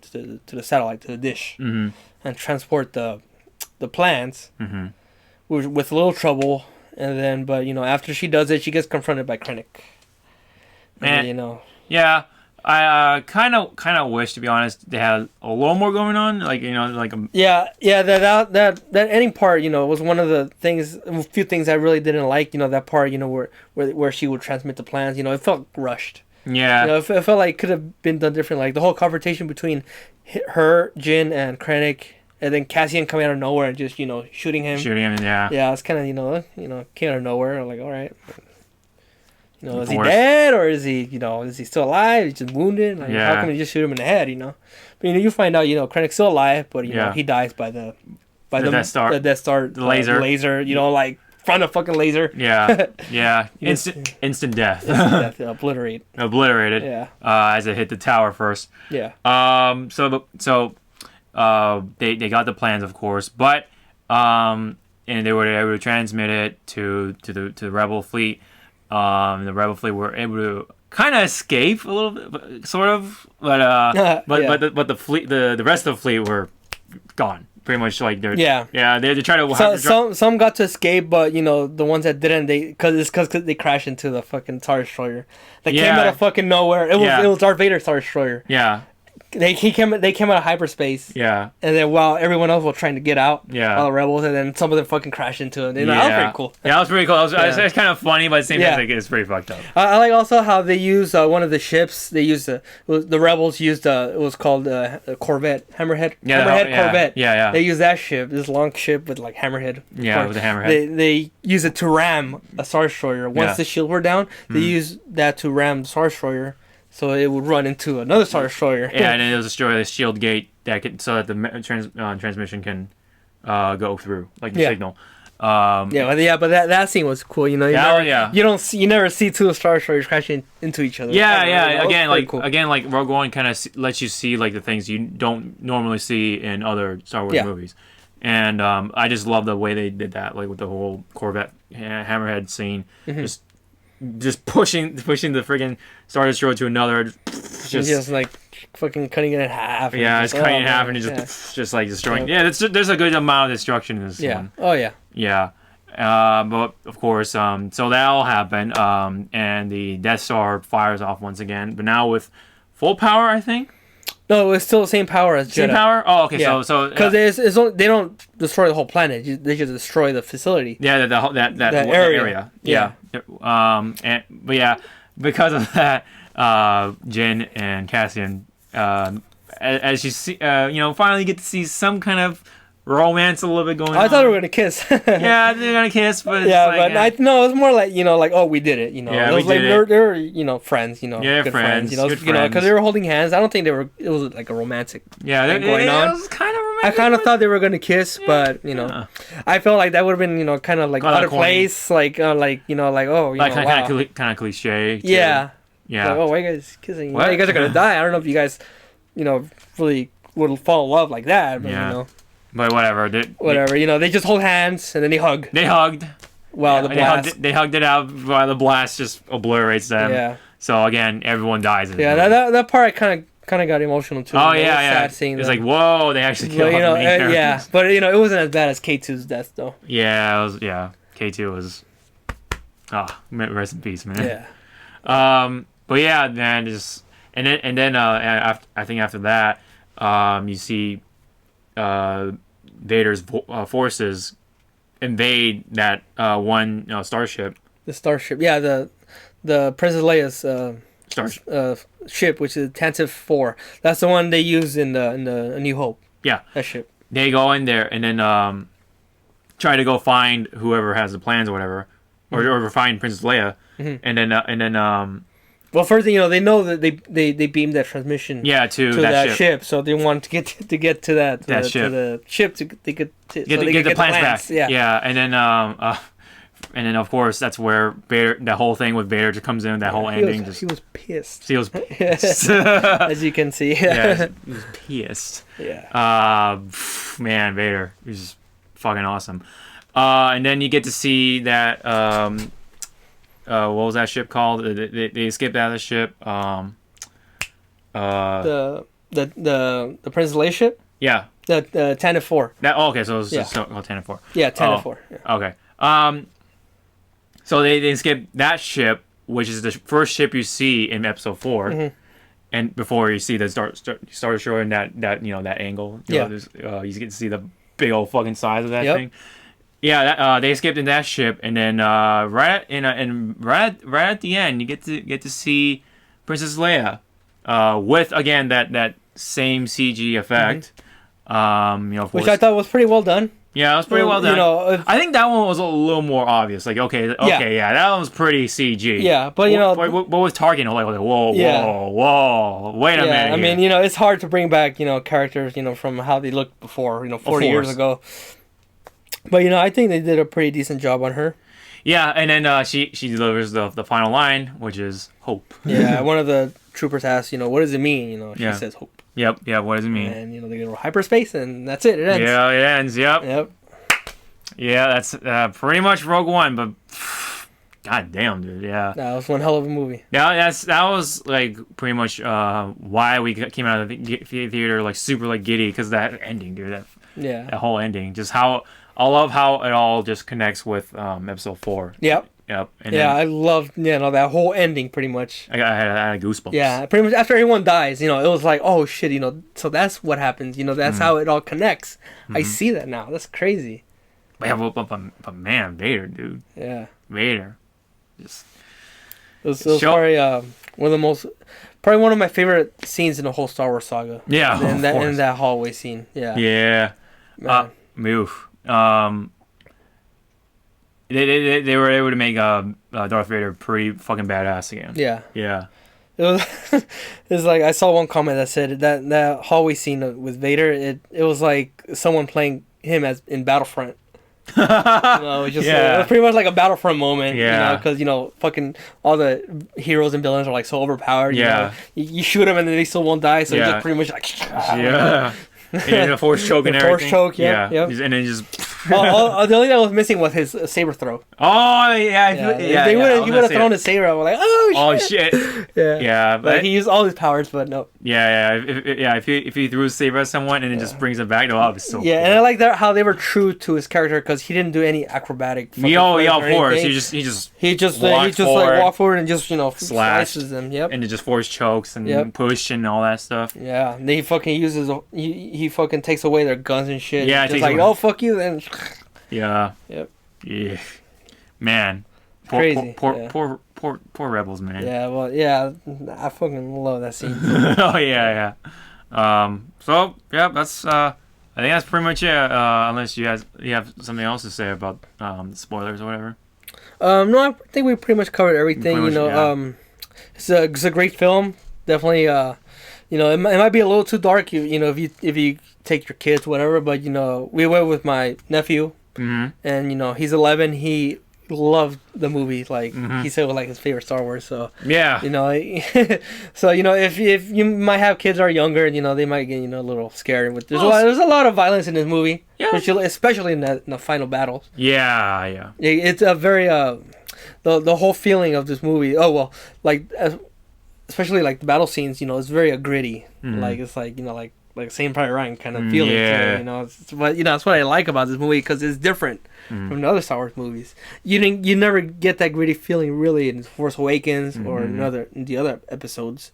satellite, to the dish, and transport the plans, with a little trouble. And then, but after she does it, she gets confronted by Krennic. Yeah. I kind of wish, to be honest, they had a little more going on, that ending part, was one of the things, a few things I really didn't like, that part, where she would transmit the plans, it felt rushed. Yeah. It felt like it could have been done differently, like the whole confrontation between her, Jin, and Krennic, and then Cassian coming out of nowhere and just, shooting him, yeah. Yeah, it's kind of, came out of nowhere. I'm like, all right. Is he dead, or is he, is he still alive? He's just wounded. Like, how come you just shoot him in the head? But you find out, Krennic's still alive, but he dies by the Death Star, the laser. Like front of fucking laser. Yeah. Instant death. Obliterated. Yeah. As it hit the tower first. Yeah. So they got the plans, of course, but and they were able to transmit it to the Rebel fleet. The Rebel fleet were able to kind of escape a little bit, sort of. But the fleet, the rest of the fleet were gone. Pretty much like they're they try to some got to escape, but the ones that didn't, because they crashed into the fucking Star Destroyer that came out of fucking nowhere. It was Darth Vader's Star Destroyer. Yeah. They came out of hyperspace. Yeah. And then while everyone else was trying to get out, yeah, all the rebels, and then some of them fucking crashed into it. That was pretty cool. Yeah, that was pretty cool. It's kind of funny, but at the same time, it's pretty fucked up. I like also how they use one of the ships. They used the rebels used it was called a Corvette, Hammerhead. Hammerhead Corvette. Yeah. They use that ship, this long ship with like hammerhead. Yeah, with the hammerhead. They use it to ram a Star Destroyer. Once the shield were down, they used that to ram the Star Destroyer. So it would run into another Star Destroyer. Yeah, and it was destroy the shield gate so that the transmission can go through, like the signal. But that scene was cool. You never see two Star Destroyers crashing into each other. Again, like Rogue One kind of lets you see like the things you don't normally see in other Star Wars movies. And I just love the way they did that, like with the whole Corvette hammerhead scene. Just pushing the friggin' Star Destroyer to another, just like fucking cutting it in half. Yeah, it's cutting it in half and just like destroying. Yeah, there's a good amount of destruction in this one. Oh yeah. Yeah, but of course, so that all happened, and the Death Star fires off once again, but now with full power, I think. No, it's still the same power as Jedha. Same power? Oh, okay. Yeah. So because they don't destroy the whole planet; they just destroy the facility. Yeah, that area. Yeah. But because of that, Jyn and Cassian, as you see, finally get to see some kind of romance a little bit going on. I thought they were gonna kiss. Yeah, they're gonna kiss, but it was more like we did it. Yeah, it was we did it. They're friends. Good friends. Because they were holding hands. I don't think they were. It was like a romantic. Yeah, thing going on. It was kind of romantic. I kind of thought they were gonna kiss, but I felt like that would have been kind of like out of place, kind of cliche. Too. Yeah. Yeah. Like, why are you guys kissing? You guys are gonna die. I don't know if you guys, really would fall in love like that. But, But whatever. They just hold hands and then they hug. They hugged. Wow, the blast. They hugged it out while the blast just obliterates them. Yeah. So again, everyone dies. That part I kind of got emotional too. Oh yeah. Sad scene. It's like whoa, they actually killed the main characters. But it wasn't as bad as K2's death though. Yeah, it was. Yeah, K2 was. Rest in peace, man. Yeah. But yeah, then after, I think after that, you see, Vader's forces invade that one starship. The starship, the Princess Leia's ship, which is Tantive 4. That's the one they use in the A New Hope. Yeah, that ship. They go in there and then try to go find whoever has the plans or whatever, or find Princess Leia, and then. Well, first thing they know that they beamed that transmission. Yeah, to that ship. So they want to get to that ship. To the ship to get the plans back. Yeah, and then of course that's where Vader, that whole thing with Vader just comes in. That whole ending. He was pissed. He was pissed, as you can see. Yeah, he was pissed. Yeah. Man, Vader, he's fucking awesome. And then you get to see that. What was that ship called? They escaped out of the ship. The Princess Leia ship. Yeah. The Tantive 4. Okay, so it was just called Tantive 4. Yeah, Tantive 4. Yeah. Okay. So they escaped that ship, which is the first ship you see in Episode 4, and before you see the Star Destroyer in that angle. You get to see the big old fucking size of that thing. Yeah, they escaped in that ship, and then right at the end, you get to see Princess Leia, with again that same CG effect. Which I thought was pretty well done. Yeah, it was pretty well done. I think that one was a little more obvious. Like, that one was pretty CG. Yeah, but but with Tarkin, like, whoa, wait a minute. I mean, it's hard to bring back characters from how they looked before 40 years ago. But I think they did a pretty decent job on her. Yeah, and then she delivers the final line, which is hope. Yeah, one of the troopers asks, what does it mean? She says hope. Yep. What does it mean? And they go hyperspace, and that's it. It ends. Yeah, it ends. Yep. Yeah, that's pretty much Rogue One. But God damn, dude. Yeah. That was one hell of a movie. Yeah, that was like pretty much why we came out of the theater like super like giddy, because that ending, dude. That whole ending, just how I love how it all just connects with episode 4. Yep. Yep. And yeah, I loved that whole ending pretty much. I had goosebumps. Yeah, pretty much after everyone dies, it was like, oh shit, so that's what happens. That's how it all connects. I see that now. That's crazy. But yeah, but man, Vader, dude. Yeah. Vader. Just. It was probably probably one of my favorite scenes in the whole Star Wars saga. Yeah, in that hallway scene. Yeah. Yeah. Oof. They were able to make Darth Vader pretty fucking badass again. Yeah. Yeah. It was like, I saw one comment that said that hallway scene with Vader, it was like someone playing him as in Battlefront. It was just it was pretty much like a Battlefront moment. Yeah. Because fucking all the heroes and villains are like so overpowered. Yeah. You shoot them and they still won't die, so it's just pretty much like. Yeah. And the force choke and everything. Force choke, yeah. And then just. The only thing that was missing was his saber throw. Oh yeah, if he would have thrown his saber, I was like, oh shit. Yeah, but he used all his powers, but no. If he threw his saber at someone and then just brings it back, no, that was so cool. And I like how they were true to his character, because he didn't do any acrobatic. Of course. He just walked forward and just slashes them. Yep. And it just force chokes and push and all that stuff. Yeah. And then he fucking uses he fucking takes away their guns and shit. Yeah. Just like, oh fuck you then. Yeah. Yep. Yeah. Man. Crazy. Poor rebels, man. Yeah. Well. Yeah. I fucking love that scene. Oh yeah. So yeah, that's I think that's pretty much it. Unless you have something else to say about spoilers or whatever. No, I think we pretty much covered everything. It's a great film. Definitely. It might be a little too dark. If you take your kids, whatever. But we went with my nephew, and he's 11. He loved the movie. Like he said, it was like his favorite Star Wars. So yeah, so if you might have kids that are younger, they might get a little scared. There's a lot of violence in this movie, especially in the final battles. Yeah. It's a very the whole feeling of this movie. Oh well, especially like the battle scenes. It's very gritty. Like it's like like Saving Private Ryan kind of feeling. Yeah. But that's what I like about this movie, because it's different from the other Star Wars movies. You never get that gritty feeling really in Force Awakens or in the other episodes.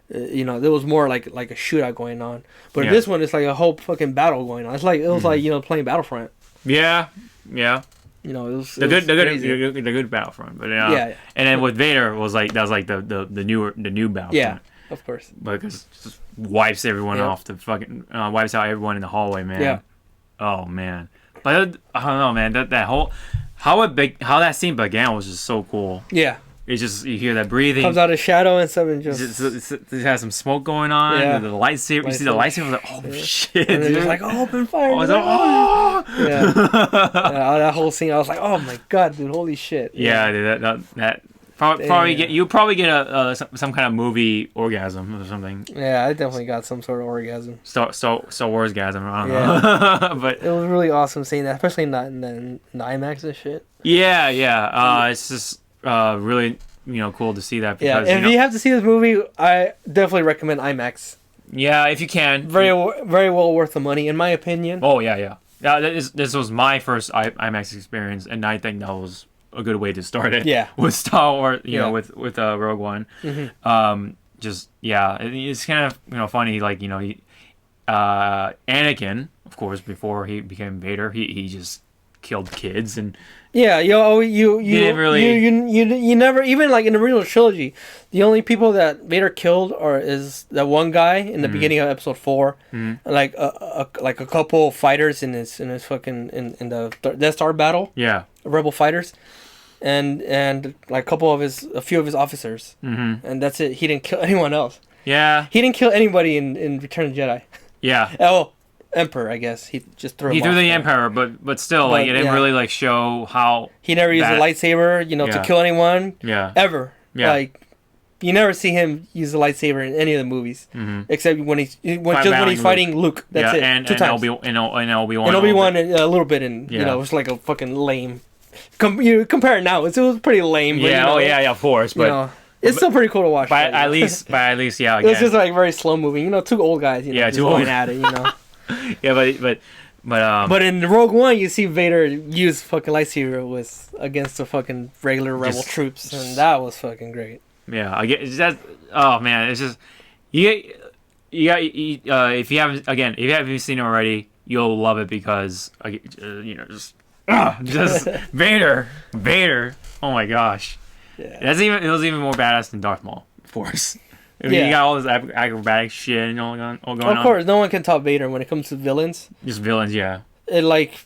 There was more like a shootout going on, but this one it's like a whole fucking battle going on. It's like it was like playing Battlefront. Yeah. It was the good Battlefront, but and then with Vader that was like the new Battlefront. Yeah, of course. Because it just wipes everyone off, the fucking wipes out everyone in the hallway, man. Yeah. Oh man, but I don't know, man. That whole how that scene began was just so cool. Yeah. It's just, you hear that breathing. Comes out of shadow and stuff, and just it has some smoke going on. Yeah. The lightsaber. You see the lightsaber, like, oh shit! And then just like, open fire. I was like, oh. That whole scene, I was like, oh my god, dude, holy shit. Yeah, dude, that probably get some kind of movie orgasm or something. Yeah, I definitely got some sort of orgasm. Star Wars gasm. I don't know. But it was really awesome seeing that, especially not in the IMAX and shit. Yeah. It's just really cool to see that. Because, if you have to see this movie, I definitely recommend IMAX. Yeah, if you can. Very well worth the money, in my opinion. Oh yeah. This was my first IMAX experience, and I think that was a good way to start it. Yeah. With Star Wars, with Rogue One. It's kind of funny, like Anakin, of course, before he became Vader, he just killed kids and. Yeah, you never, even like in the original trilogy, the only people that Vader killed is that one guy in the beginning of Episode 4, like a couple fighters in his fucking in the Death Star battle. Yeah, Rebel fighters, and like a few of his officers, and that's it. He didn't kill anyone else. Yeah, he didn't kill anybody in Return of the Jedi. Yeah. Oh. Emperor, I guess he just threw. He threw the Emperor, but still, it didn't really show how he never used a lightsaber, to kill anyone. Yeah. Ever. Yeah. Like, you never see him use a lightsaber in any of the movies, except when he's fighting Luke. That's it. And Two times. Obi-Wan. And Obi-Wan a little bit, and it was like a fucking lame you compare it now, it was pretty lame. But, Yeah, you know, yeah, of course, you but know, it's still pretty cool to watch. but though, at you know. least, yeah, It's again. just like very slow moving. You know, two old guys. You know, Yeah, just two going old- at it. You know. Yeah, but But in Rogue One, you see Vader use fucking lightsaber with against the fucking regular rebel Just- troops, and that was fucking great. yeah, I get it's that. Oh man, it's just you if you haven't seen it already, you'll love it because you know just Vader. Oh my gosh, Yeah. it was even more badass than Darth Maul, of course. I mean, Yeah. You got all this acrobatic shit and all going on. Of course, no one can top Vader when it comes to villains. Just villains, yeah. It like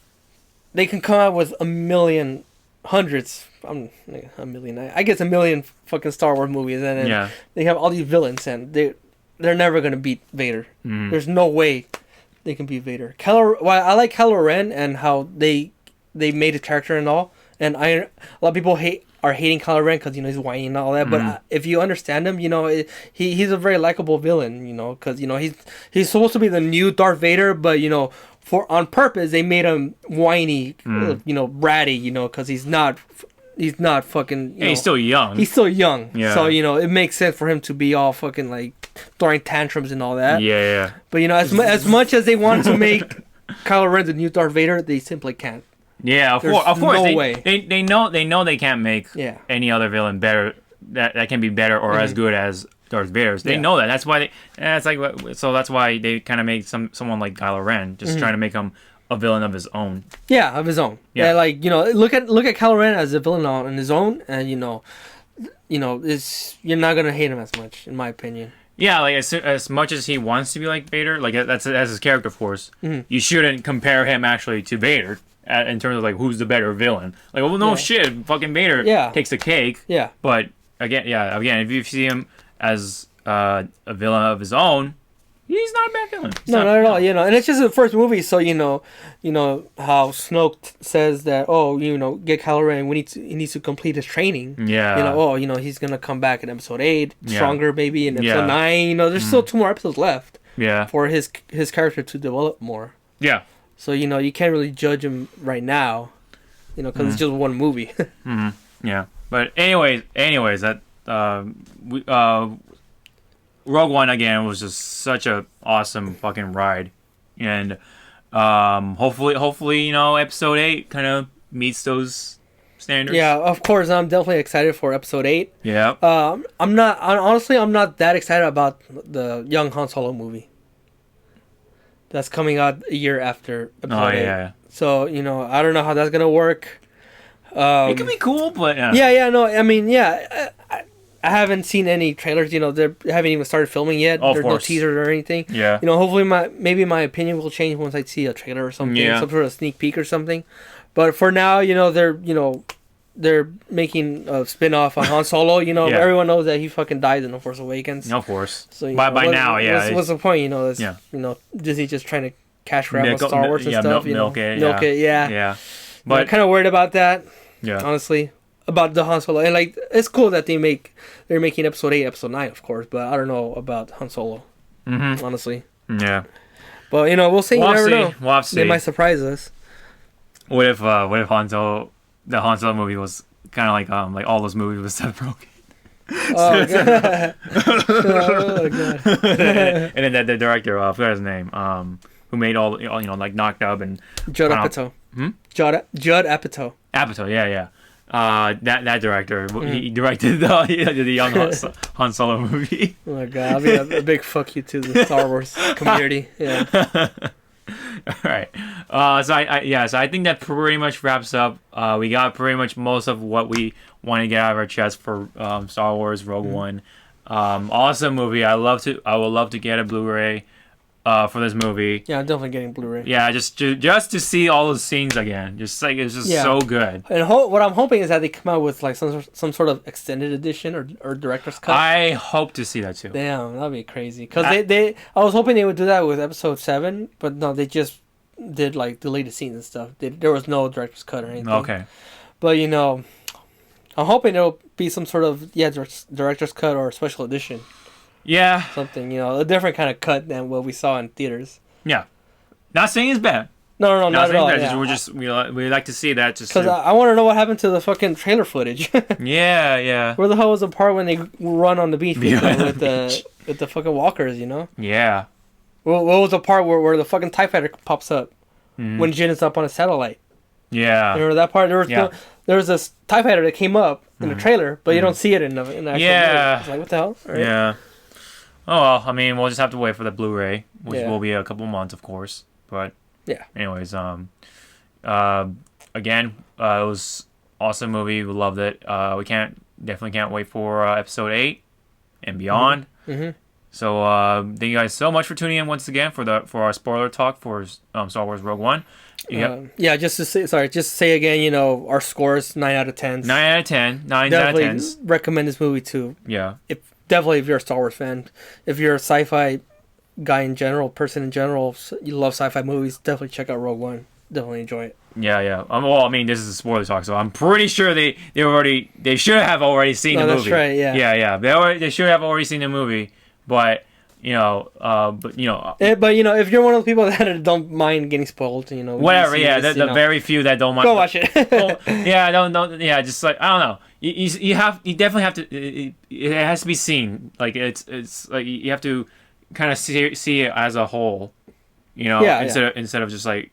they can come out with a million, hundreds, a million. I guess a million fucking Star Wars movies, and then Yeah. they have all these villains, and they're never gonna beat Vader. Mm. There's no way they can beat Vader. I like Kylo Ren and how they made his character and all. And a lot of people are hating Kylo Ren because, you know, he's whiny and all that. But if you understand him, you know, he's a very likable villain. You know, because, you know, he's supposed to be the new Darth Vader, but, you know, on purpose they made him whiny, you know, bratty. You know, because he's not fucking. You know, He's still young. He's still young. Yeah. So, you know, it makes sense for him to be all fucking like throwing tantrums and all that. yeah. But, you know, as much as they want to make Kylo Ren the new Darth Vader, they simply can't. Yeah, of There's course. no way. They know they can't make Yeah. any other villain better that can be better or as good as Darth Vader's. They Yeah. know that. That's why that's why they kind of make someone like Kylo Ren, just trying to make him a villain of his own. Yeah, of his own. Yeah. Yeah, like, you know, look at Kylo Ren as a villain on his own, and you know, you're not gonna hate him as much, in my opinion. Yeah, like as much as he wants to be like Vader, like that's his character, of course. You shouldn't compare him actually to Vader in terms of like who's the better villain. Like, well, no Yeah. shit, fucking Vader Yeah. takes the cake. Yeah, But again, if you see him as a villain of his own, he's not a bad villain. He's not at all. You know, and it's just the first movie, so you know how Snoke says that. Oh, you know, get Kylo Ren. He needs to complete his training. Yeah. You know, oh, you know, he's gonna come back in episode 8, Yeah. stronger maybe in episode Yeah. 9. You know, there's still 2 more episodes left Yeah. for his character to develop more. Yeah. So you know, you can't really judge him right now. You know, because it's just one movie. Yeah. But anyways, that Rogue One again was just such a awesome fucking ride, and hopefully you know episode 8 kind of meets those standards. Yeah, of course, I'm definitely excited for episode 8. Yeah. I'm not that excited about the young Han Solo movie. That's coming out a year after episode Oh 8. yeah. So, you know, I don't know how that's gonna work. It could be cool, but No, I mean, I haven't seen any trailers. You know, they haven't even started filming yet. Oh, of There's no course. teasers or anything. Yeah. You know, hopefully maybe my opinion will change once I see a trailer or something, Yeah. some sort of sneak peek or something. But for now, you know, they're making a spin-off on Han Solo. You know, Yeah. everyone knows that he fucking died in The Force Awakens. Of course. So, you by know, now, yeah. What's the point? You know, Yeah. you know, Disney just trying to cash grab on Milk- Star Wars and yeah, stuff. milk it, milk yeah. it, yeah. Yeah. But I'm But kind of worried about that, yeah. honestly, about the Han Solo. And like, it's cool that they're making episode 8, episode 9, of course. But I don't know about Han Solo, honestly. Yeah. But you know, we'll see. We'll You have never to know. see. We'll have to They see. might surprise us. What if Han Solo, the Han Solo movie was kind of like all those movies with Seth Rogen, Oh god. Oh god. and then the director, I forgot his name, who made all you know like Knocked Up and Judd Wow. Apatow. Judd Apatow. Apatow, yeah. That director, Mm. he directed the young Han Solo movie. Oh my god. I'll be a big fuck you to the Star Wars community. Yeah. All right. So I think that pretty much wraps up. We got pretty much most of what we want to get out of our chest for Star Wars Rogue One. Awesome movie. I would love to get a Blu-ray for this movie. Yeah, I'm definitely getting Blu-ray. Yeah, just to see all those scenes again. Just like it's just Yeah. so good. And what I'm hoping is that they come out with like some sort of extended edition or director's cut. I hope to see that too. Damn, that'd be crazy. Cause I was hoping they would do that with episode 7, but no, they just did like deleted scenes and stuff. There was no director's cut or anything. Okay. But you know, I'm hoping it'll be some sort of director's cut or special edition, Yeah. something. You know, a different kind of cut than what we saw in theaters. Yeah. Not saying it's bad. No, not at all. That. Yeah. We like to see that. Just Because I want to know what happened to the fucking trailer footage. yeah. Where the hell was the part when they run on the beach with, Yeah, with the fucking walkers? You know. Yeah. What was the part where the fucking TIE fighter pops up when Jin is up on a satellite? Yeah. Remember that part? There was this TIE fighter that came up in the trailer, but you don't see it in the actual movie. It's like, what the hell? Right? Yeah. Oh well, I mean, we'll just have to wait for the Blu-ray, which Yeah. will be a couple months, of course. But Yeah. anyways, again, it was awesome movie. We loved it. We definitely can't wait for episode 8 and beyond. Mm-hmm. So thank you guys so much for tuning in once again for our spoiler talk for Star Wars Rogue One. Yep. Just to say again, you know, our scores 9 out of 10. 9 out of 10. 9 out of Definitely 10s. recommend this movie too. Yeah. If you're a Star Wars fan, if you're a sci-fi guy in general, person in general, you love sci-fi movies, definitely check out Rogue One. Definitely enjoy it. Yeah. Well, I mean, this is a spoiler talk, so I'm pretty sure they should have already seen the movie. That's right. Yeah. Yeah. They should have already seen the movie, but But you know, if you're one of the people that don't mind getting spoiled, you know, whatever. Yeah, the very few that don't mind. Go watch it. Well, yeah, don't. Yeah, just like I don't know. You definitely have to. It has to be seen. Like it's like you have to kind of see it as a whole. You know, instead of just like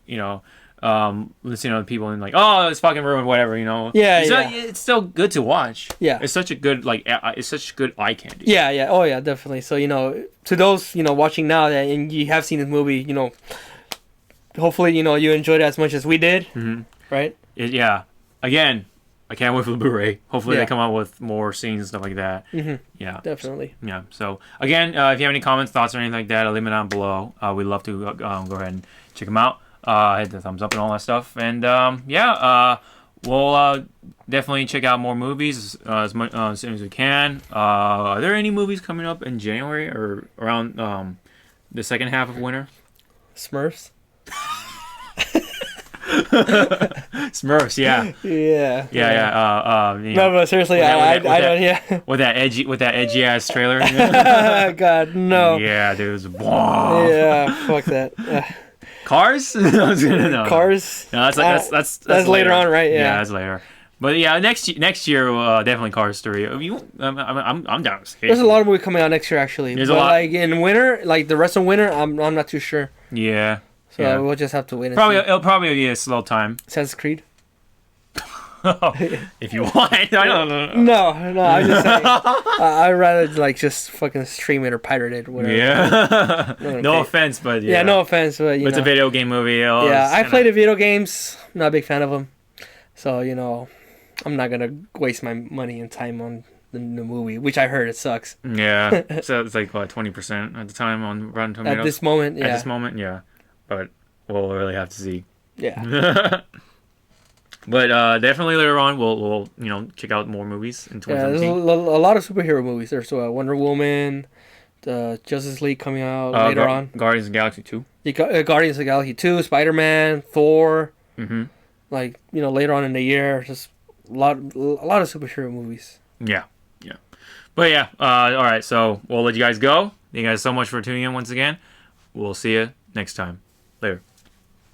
listening to people and like, oh, it's fucking ruined, whatever. You know. It's still good to watch. Yeah. It's such a good it's such good eye candy. Yeah. Oh yeah, definitely. So to those watching now that and you have seen this movie, hopefully you enjoyed it as much as we did. Mm-hmm. Right. Yeah. Again, I can't wait for the Blu-ray. Hopefully Yeah. they come out with more scenes and stuff like that. Mm-hmm. Yeah. Definitely. Yeah. So again, if you have any comments, thoughts, or anything like that, leave them down below. We'd love to go ahead and check them out. Hit the thumbs up and all that stuff. And we'll definitely check out more movies as soon as we can. Are there any movies coming up in January or around the second half of winter? Smurfs. Smurfs, yeah. Yeah. No, No, but seriously, I don't. Yeah. With that edgy ass trailer. God, no. Yeah, dude. It was, wow. Yeah, fuck that. Cars? No. Cars. No, that's later on, right? Yeah, that's later. But yeah, next year, definitely Cars 3. I'm down to see it. There's a lot of movies coming out next year, actually. There's but a lot. like in winter, like the rest of winter, I'm not too sure. Yeah. So we'll just have to wait and see. It'll probably be a slow time. Assassin's Creed. If you want. I don't know. No, I'm just saying. I'd rather like just fucking stream it or pirate it, or whatever. Yeah. No, No offense, but yeah. Yeah, no offense, but It's a video game movie. Yeah, I played the video games. Not a big fan of them. So I'm not gonna waste my money and time on the movie, which I heard it sucks. Yeah. So it's like what 20% at the time on Rotten Tomatoes. At this moment, yeah. At this moment, yeah. But we'll really have to see. Yeah. But definitely later on, we'll check out more movies in Yeah, there's 2017. a lot of superhero movies. There's Wonder Woman, the Justice League coming out later on. Guardians of the Galaxy 2. You got Guardians of the Galaxy 2, Spider-Man, Thor. Mm-hmm. Like later on in the year, just a lot of superhero movies. Yeah. But yeah, all right. So we'll let you guys go. Thank you guys so much for tuning in once again. We'll see you next time. Later.